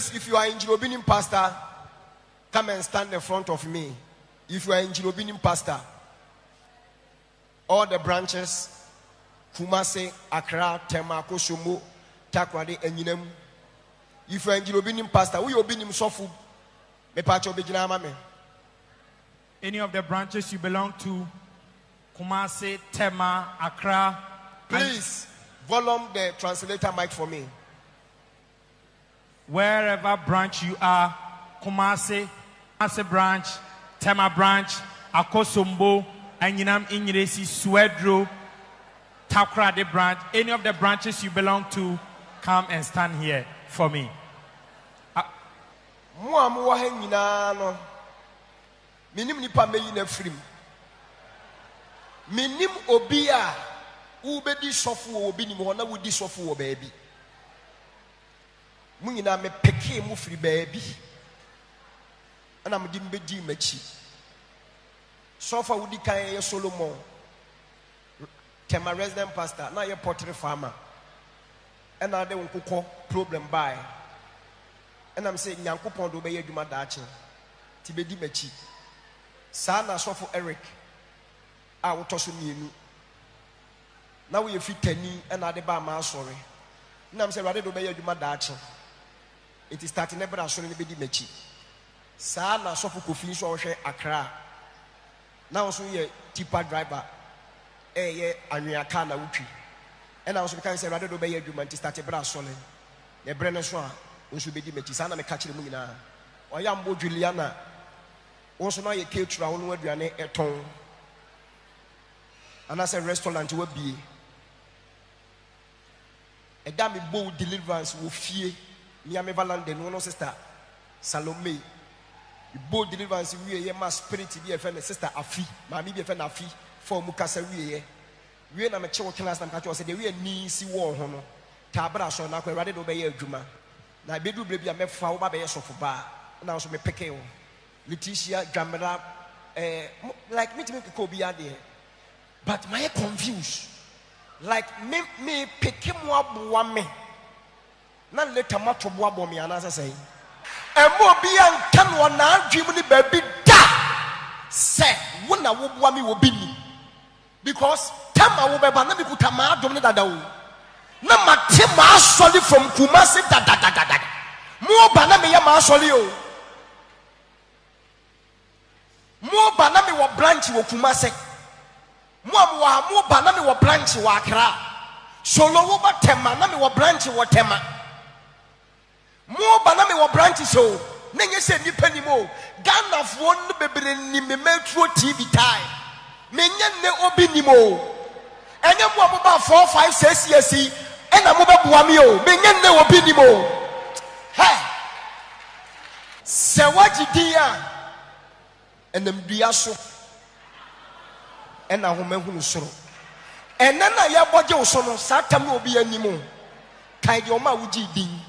Please, if you are in Jirobinim pastor, come and stand in front of me. If you are in Jirobinim pastor, all the branches, Kumase, Accra, Tema, Kosomo, Takrade, and Yinem. If you are in Jirobinim pastor, we will be in Sofu. Any of the branches you belong to, Kumasi, Tema, Accra. Please, volume the translator mic for me. Wherever branch you are, Kumasi branch, Tema branch, Akosombo, Anyinam Inyiresi, Swedro, Takrade branch, any of the branches you belong to, come and stand here for me. Minim nipa meyi na frim. Minim obia ubedi sofu obi ni mo na wudi sofu wo baabi. Mu nyina me peke mu firi baabi. Ana me dim bedi machi. Sofa wudi kan ye Solomon. Tema resident pastor na ye pottery farmer. Ana de nkokɔ problem buy. Ana me say nyankopɔn do be ye adwuma daache. Ti bedi machi. Sana sofo Eric a wotoso mienu na we fitani na ade ba ma asore na me se rade do be yadwuma daache it is starting nebra asore ne bedi machi sana sofo Kofi so ohwe Accra na wo so ye tipa driver ye anwea na wutwi na wo so kan se rade do be yadwuma it start bra asore ne bre ne so a wo so bedi machi sana me ka kire mu nyina oyambo Juliana also now you care to our own aduane eton and as a restaurant will be a damn bold deliverance will fear me am Valande no sister Salome bold deliverance we a mass spirit be a friend sister Afi mammy be a friend Afi for Mukasa we na me chewo class na catch say we ni si wo ho no tabra so na kwa rade do be ye adwuma na bedu bre bia me fa wo ba be ye sofo ba na so me peke wo Letitia Jamera, like me to make a Kobe there. But my confused. Like me pick him up one me. Not let a much of wabo me, and as I say, and more be and can one now, Jimmy baby da. Say, when I would want me will be me. Because Tama will be banana put a ma dominant. Nama Tima solid from Kumasi da. More banana yama solio. More banami wa branch wo Kumase. More banami wa branch wa Accra. Solo wo ba Tema nami wa branch wa Tema. More banami wa branch so. Nenye se nipa ni mo. Ghana fo no bebre ni me metro TV time. Menye ne obi ni mo. Enye mo ba 4 5 6 years yi. Ena mo ba bua mi o. Menye ne obi ni mo. Hey. Se waji dia. And them diaso and a woman who sorrow. And then I have what you saw, Satam will be anymore. Kayoma Uji ding.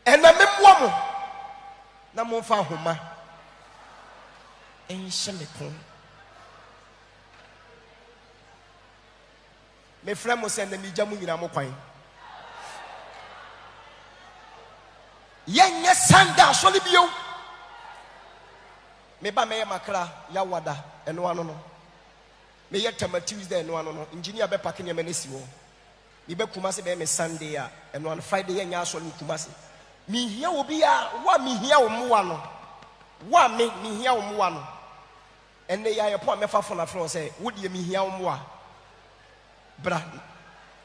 And a memoir Namofa Homa and Shamipon. My friend was sending me Jamu in Amoquine. Yes, Sanda, Solibio. Me ba me makra ya wada eno ano no me ye Tema Tuesday eno ano no engineer be pack ne menesi wo me be Kumase be me Sunday a eno ano Friday ye nya so ni Kumase me hia obi a wa me hia wo mo wa no wa me hia wo mo wa no enne ya ye po me fa fona fro say wo de me hia wo mo wa bra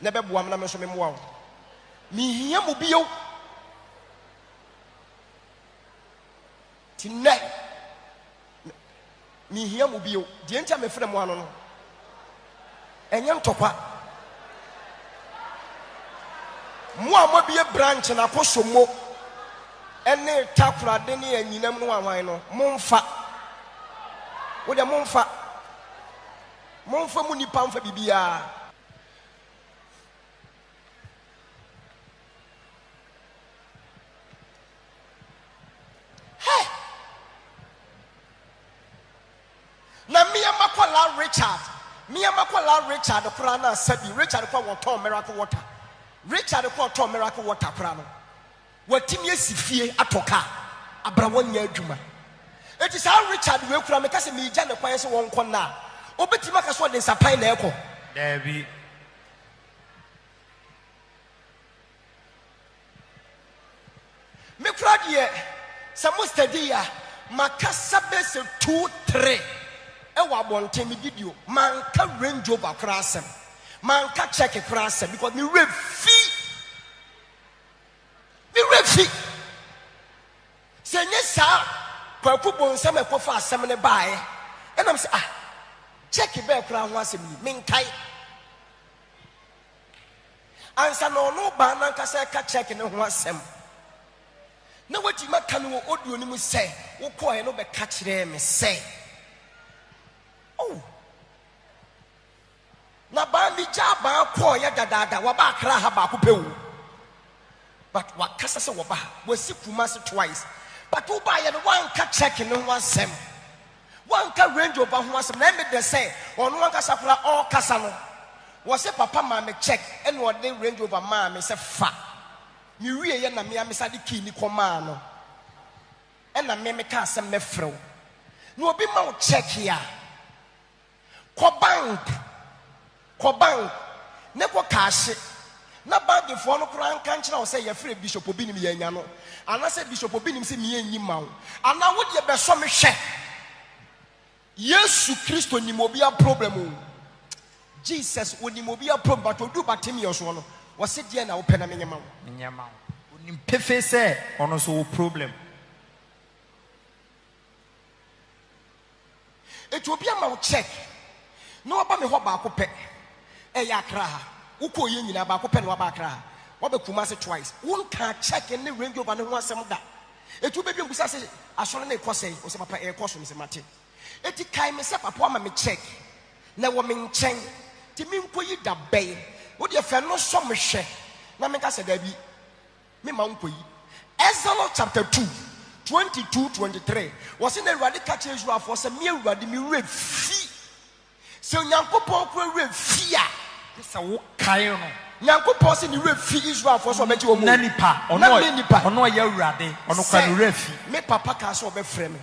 ne be boam na me so me mo wa me hia mo bi yo tinne me here will be the entire me friend one no enyam tokwa mo be a branch na kosomo ene Takrade ne anyinam no wanwan no momfa wo de momfa mu nipa mfa bibia na me amakwala Richard the Quran said Richard kwa water miracle water Richard called Tom Miracle Water Prano. What Timmy Sifie Atoka, Abrawonia Juma. It is how Richard will come because me Jana Pies won't come now. Obetimaka saw this a pine echo. There be. Me crowd ye, some mustadia, Macasabe 2, 3. Ewa bonte me video. Man can range over cross him. Man can check a cross him because me rev fee. Me rev fee. Say yes, sir. Kwaku bon some a kofa semene buy. And I'm say check it back crown once a minute. Minkai. Answer no banana kasa check in one sem. Now what you make can audio ni say, wo ko no be catch them say. Oh. Na ba mi jaba ko ya dada wa ba kra ha ba ko pewu. But what kasa se wo ba, we si Kumasi twice. But who buy and one can check in one sem. One can range over one sem. Let me they say, on one kasa kura all kasano. Was a papa mammy check and what they range over mammy say fa. You really na me amisa di kini komano. And na me ka se mefro. No be ma check here. Ko bank. Ne ko cash. Na bank the phone kura kan kira say your free bishop obi ni me nya no. Ana say bishop obi ni se me enyi ma wo. Ana wo de be so me hwe. Yesu Kristo ni mo bia problem o. Jesus woni mo bia problem but odu batemi yo so no. Was it dear now open a minimum? Nyama. Unim pefe say ono so problem. It will be a mouth check. No about me what back pe. Yakra. Uko yin about pen wa bakra. What be Kumasi twice. One can check any range of and one some that. It will be say I saw a cosse or some papa air costumes in Mati. It came me up upon me check. Now woman chain. Timin ko yi da bay. What you feel no so much? Na me ka say da bi me ma nko yi. Exodus chapter 2 22-23 was in the radical change for say me awurade me rev fi. So Nyankopon ko rev fi a This a wo kai no. Nyankopon say ni rev fi Israel for so meti wo mu. Na nipa ono ya awurade ono kwa no rev fi. Me papa ka so be frɛ me.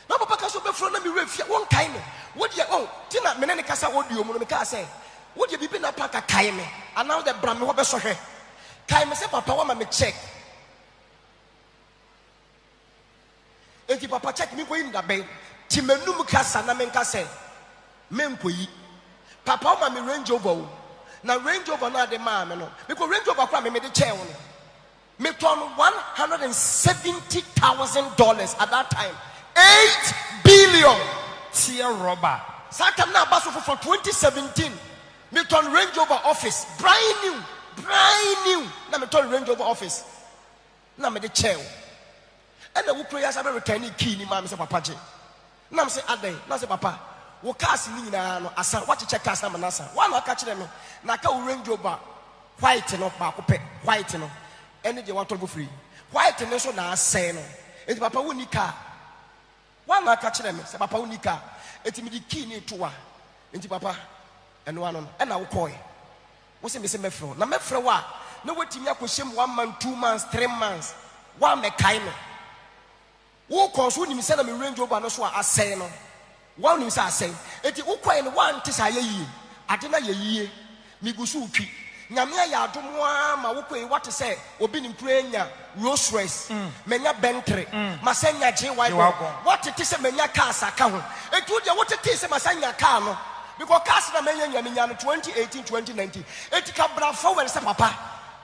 Na papa ka so be frɛ na me rev fi. Won kai me. What you tina me ne kasa audio mu no me ka say what you be na paka kai me and now the brand me wo be so hwe kai me say papa wa ma me check enti papa check me ko yi nda ben ti menum kasa na me nka say me nkoyi papa wa ma me Range Rover na Range Rover na de ma me no because Range Rover kwa me de chair no me turn $170,000 at that time 8 billion Tia rubber Satam na baso for 2017 me turn Range Rover office brand new na me turn Range Rover office na me de chair and the prayer sabe return key ni ma me say papa je na me say adai na say papa wo cars ni nyina no asa what check cars na manasa one aka kire me na ka Range Rover white no ba ko pe white no ene je wato go free white no so na asay no enti papa wo ni car one aka kire me say papa wo ni car enti me di key ni toa enti papa eno ano na wo koy wo se me se mefro na mefro wa na watimi akoshem 1 month 2 months 3 months wa me kai me wo ko so nim se na me Range Rover no so asay no wa nim se asay enti wo koy no wa nte sa ye ade na ye yie migusu utwi nyame ya adom ma wo koy what say obi nim kura nya Rolls Royce menya Bentley masanya je why what it is menya car saka ho enti wo de what it is masanya car no because cars na menya nya 2018 2019 enti ka bra forward say papa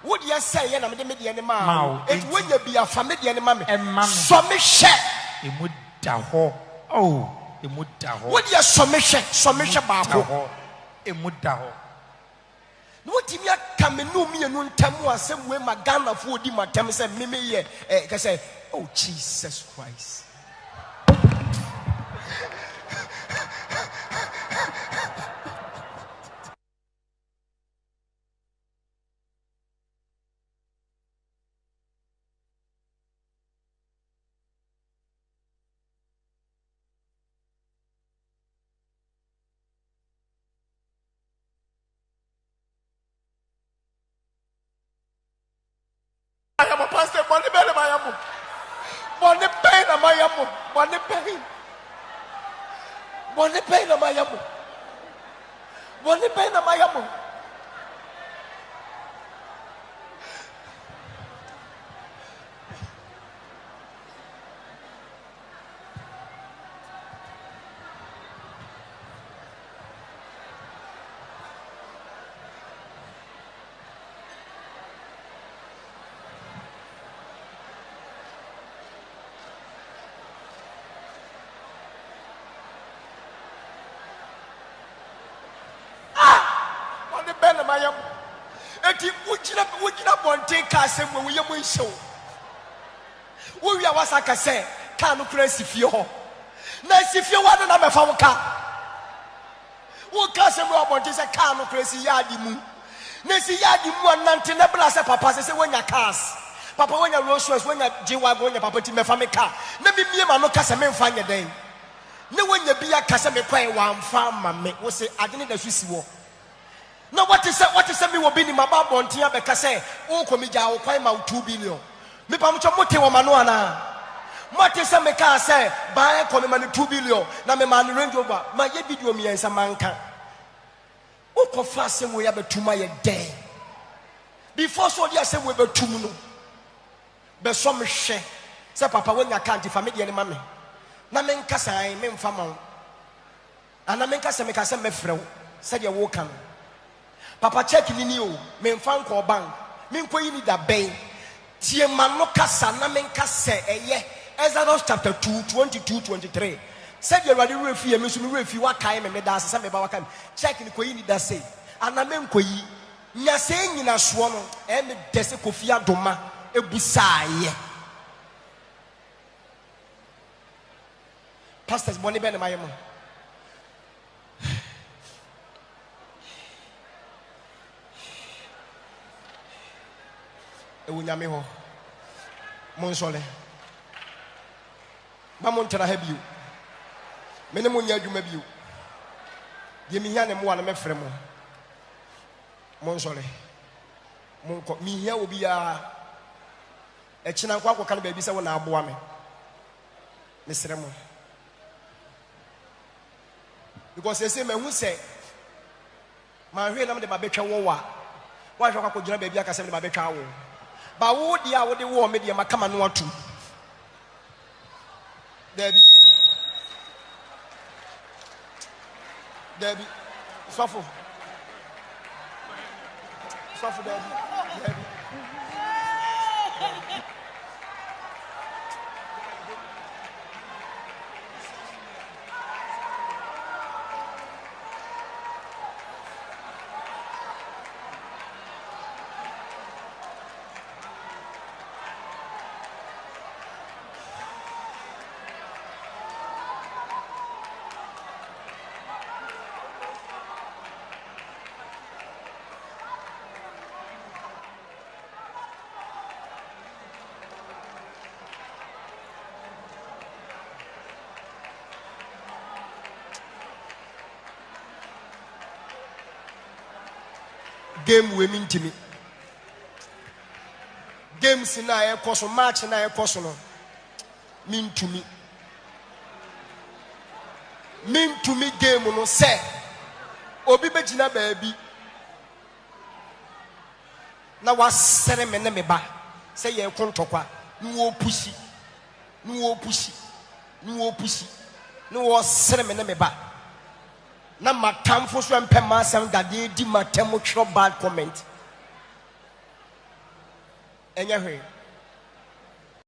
wo de say ye na me de me de ne ma enti wo nya bia fa me de ne ma me so me hye emu da ho oh emu da ho wo de so me hye ba ko emu da ho no timi aka me no me no ntamu asem we magana fo odi matam say me ye ka say oh Jesus Christ mayamo pastor boni be na mayamo boni be na mayamo boni be na mayamo boni be na mayamo mayam eti wujina bonte ka asem wo yem nhyew wo wi awasa ka se ka no kura sifie ho na sifie wa na mefa wo ka wo ka asem wo bonte se ka no kura si yadi mu na si yadi mu anante na bla se papa se wonya cars papa wonya Rolls Royce wonya G-Wagon wonya papa ti mefa me ka na bibie ma no ka se memfa nya den na wonya bia ka se me kwai wa mfa ma me wo se adene da susi wo. Now what is me will be in my bontia because say oh komija o kwai ma 2 billion me pa mcho mote wo mano ana what is me ka say buy kono ma 2 billion na me man Range Rover ma ye video mi ensa manka o ko fa se wo ya betuma ye den before so dia se wo betum no be so me hwe say papa when account fa me de ne ma me na me nka sai me mfa ma ana me nka se me ka se me frɛ wo se de wo kan papa check ni o me mfa nko bank me nko yi ni da ben tie ma no kasa na me nka se eye Exodus chapter 2 22-23 said you already refi me so me refi wa kai me da se me ba wa kai check ni ko yi ni da say ana me nko yi nya se nyina so no e me dese kofi adoma ebusaaye pastors boni be na mayemo ewunyame ho monsole ba montera ha biu mene monya adwuma biu ye mihia ne mo wa na mefrɛ mo monsole monko mihia obi ya ekina nkwa akɔka no baabi sɛ wo na aboa me mesrɛ mo because they say me hu sɛ man hwe na me de ba betwa wo wa wa hwe akɔ gyina baabi aka sɛ me de ba betwa wo ba wo dia wo de wo me de makama no atu Debbie suffer Debbie game we mean to me games na e koso match na e koso no mean to me game no say obi begina baabi na wasere me ne me ba say ye kontokwa no pushi no sere me ne me ba na matamfo so empema sam dade di matamo tro bad comment enya hwe